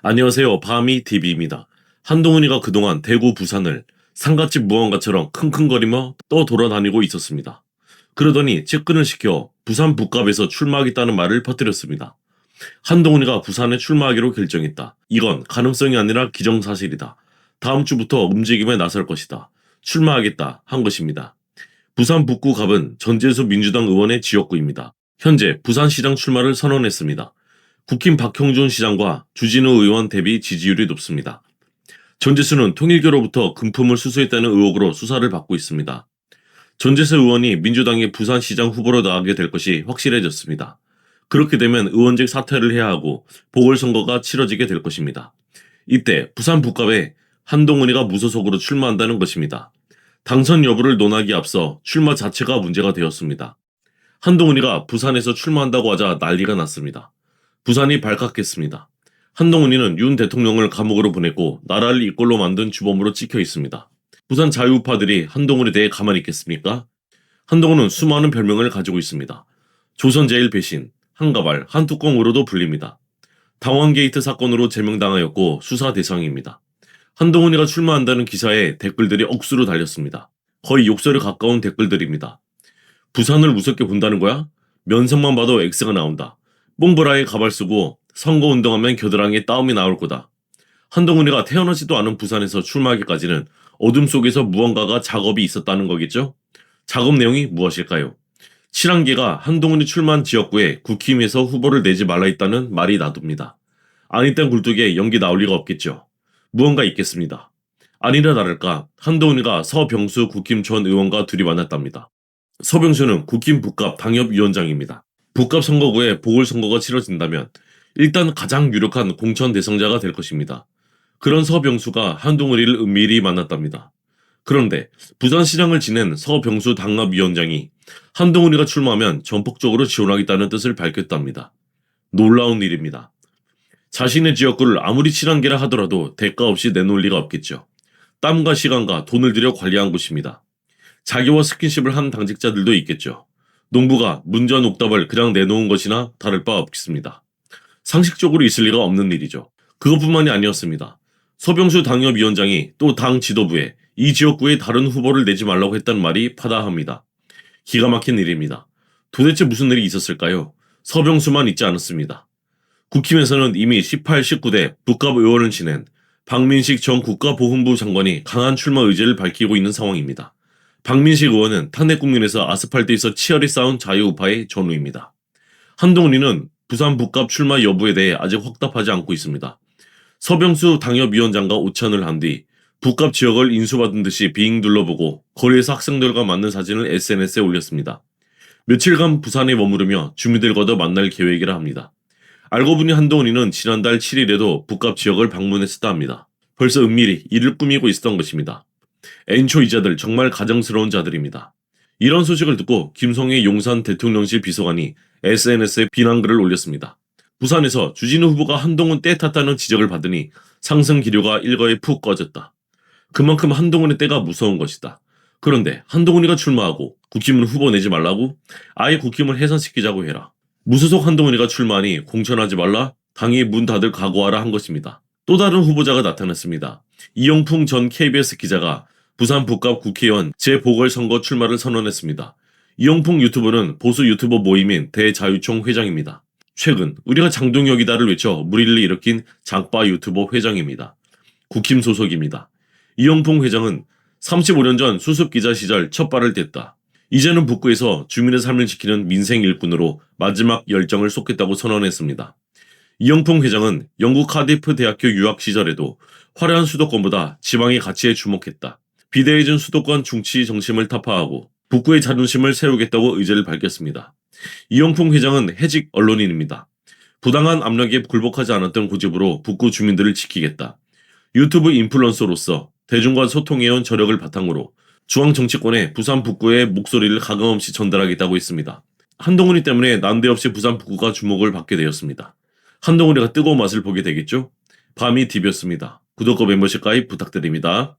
안녕하세요. 바미TV입니다. 한동훈이가 그동안 대구, 부산을 상갓집 무언가처럼 킁킁거리며 떠돌아다니고 있었습니다. 그러더니 측근을 시켜 부산 북갑에서 출마하겠다는 말을 퍼뜨렸습니다. 한동훈이가 부산에 출마하기로 결정했다. 이건 가능성이 아니라 기정사실이다. 다음 주부터 움직임에 나설 것이다. 출마하겠다 한 것입니다. 부산 북구 갑은 전재수 민주당 의원의 지역구입니다. 현재 부산시장 출마를 선언했습니다. 국힘 박형준 시장과 주진우 의원 대비 지지율이 높습니다. 전재수는 통일교로부터 금품을 수수했다는 의혹으로 수사를 받고 있습니다. 전재수 의원이 민주당의 부산시장 후보로 나가게 될 것이 확실해졌습니다. 그렇게 되면 의원직 사퇴를 해야 하고 보궐선거가 치러지게 될 것입니다. 이때 부산 북갑에 한동훈이가 무소속으로 출마한다는 것입니다. 당선 여부를 논하기 앞서 출마 자체가 문제가 되었습니다. 한동훈이가 부산에서 출마한다고 하자 난리가 났습니다. 부산이 발칵했습니다. 한동훈이는 윤 대통령을 감옥으로 보냈고 나라를 이꼴로 만든 주범으로 찍혀 있습니다. 부산 자유우파들이 한동훈에 대해 가만히 있겠습니까? 한동훈은 수많은 별명을 가지고 있습니다. 조선제일 배신, 한가발, 한뚜껑으로도 불립니다. 당원게이트 사건으로 제명당하였고 수사 대상입니다. 한동훈이가 출마한다는 기사에 댓글들이 억수로 달렸습니다. 거의 욕설에 가까운 댓글들입니다. 부산을 우습게 본다는 거야? 면상만 봐도 X가 나온다. 뽕브라에 가발 쓰고 선거운동하면 겨드랑이에 따움이 나올 거다. 한동훈이가 태어나지도 않은 부산에서 출마하기까지는 어둠 속에서 무언가가 작업이 있었다는 거겠죠? 작업 내용이 무엇일까요? 친한계가 한동훈이 출마한 지역구에 국힘에서 후보를 내지 말라 했다는 말이 나둡니다. 아니 땐 굴뚝에 연기 나올 리가 없겠죠. 무언가 있겠습니다. 아니나 다를까 한동훈이가 서병수 국힘 전 의원과 둘이 만났답니다. 서병수는 국힘 북갑 당협위원장입니다. 북갑 선거구에 보궐선거가 치러진다면 일단 가장 유력한 공천 대상자가 될 것입니다. 그런 서병수가 한동훈이를 은밀히 만났답니다. 그런데 부산시장을 지낸 서병수 당협위원장이 한동훈이가 출마하면 전폭적으로 지원하겠다는 뜻을 밝혔답니다. 놀라운 일입니다. 자신의 지역구를 아무리 친한계라 하더라도 대가 없이 내놓을 리가 없겠죠. 땀과 시간과 돈을 들여 관리한 곳입니다. 자기와 스킨십을 한 당직자들도 있겠죠. 농부가 문전 옥답을 그냥 내놓은 것이나 다를 바 없겠습니다. 상식적으로 있을 리가 없는 일이죠. 그것뿐만이 아니었습니다. 서병수 당협위원장이 또 당 지도부에 이 지역구에 다른 후보를 내지 말라고 했다는 말이 파다합니다. 기가 막힌 일입니다. 도대체 무슨 일이 있었을까요? 서병수만 있지 않았습니다. 국힘에서는 이미 18, 19대 북갑 의원을 지낸 박민식 전 국가보훈부 장관이 강한 출마 의지를 밝히고 있는 상황입니다. 박민식 의원은 탄핵국민에서 아스팔트에서 치열히 싸운 자유우파의 전우입니다. 한동훈이는 부산 북갑 출마 여부에 대해 아직 확답하지 않고 있습니다. 서병수 당협위원장과 오찬을 한 뒤 북갑 지역을 인수받은 듯이 빙 둘러보고 거리에서 학생들과 맞는 사진을 SNS에 올렸습니다. 며칠간 부산에 머무르며 주민들과도 만날 계획이라 합니다. 알고 보니 한동훈이는 지난달 7일에도 북갑 지역을 방문했었다 합니다. 벌써 은밀히 이를 꾸미고 있었던 것입니다. 엔초이자들 정말 가정스러운 자들입니다. 이런 소식을 듣고 김성애 용산 대통령실 비서관이 SNS에 비난글을 올렸습니다. 부산에서 주진우 후보가 한동훈 때 탔다는 지적을 받으니 상승 기류가 일거에 푹 꺼졌다. 그만큼 한동훈의 때가 무서운 것이다. 그런데 한동훈이가 출마하고 국힘을 후보 내지 말라고? 아예 국힘을 해산시키자고 해라. 무소속 한동훈이가 출마하니 공천하지 말라? 당이 문 닫을 각오하라 한 것입니다. 또 다른 후보자가 나타났습니다. 이영풍 전 KBS 기자가 부산 북갑 국회의원 재보궐선거 출마를 선언했습니다. 이영풍 유튜버는 보수 유튜버 모임인 대자유총 회장입니다. 최근 우리가 장동혁이다를 외쳐 물의를 일으킨 장바 유튜버 회장입니다. 국힘 소속입니다. 이영풍 회장은 35년 전 수습기자 시절 첫 발을 뗐다. 이제는 북구에서 주민의 삶을 지키는 민생 일꾼으로 마지막 열정을 쏟겠다고 선언했습니다. 이영풍 회장은 영국 카디프 대학교 유학 시절에도 화려한 수도권보다 지방의 가치에 주목했다. 비대해진 수도권 중치 정심을 타파하고 북구의 자존심을 세우겠다고 의지를 밝혔습니다. 이영풍 회장은 해직 언론인입니다. 부당한 압력에 굴복하지 않았던 고집으로 북구 주민들을 지키겠다. 유튜브 인플루언서로서 대중과 소통해온 저력을 바탕으로 중앙 정치권에 부산 북구의 목소리를 가감없이 전달하겠다고 했습니다. 한동훈이 때문에 난데없이 부산 북구가 주목을 받게 되었습니다. 한동훈이가 뜨거운 맛을 보게 되겠죠? 바미TV였습니다. 구독과 멤버십 가입 부탁드립니다.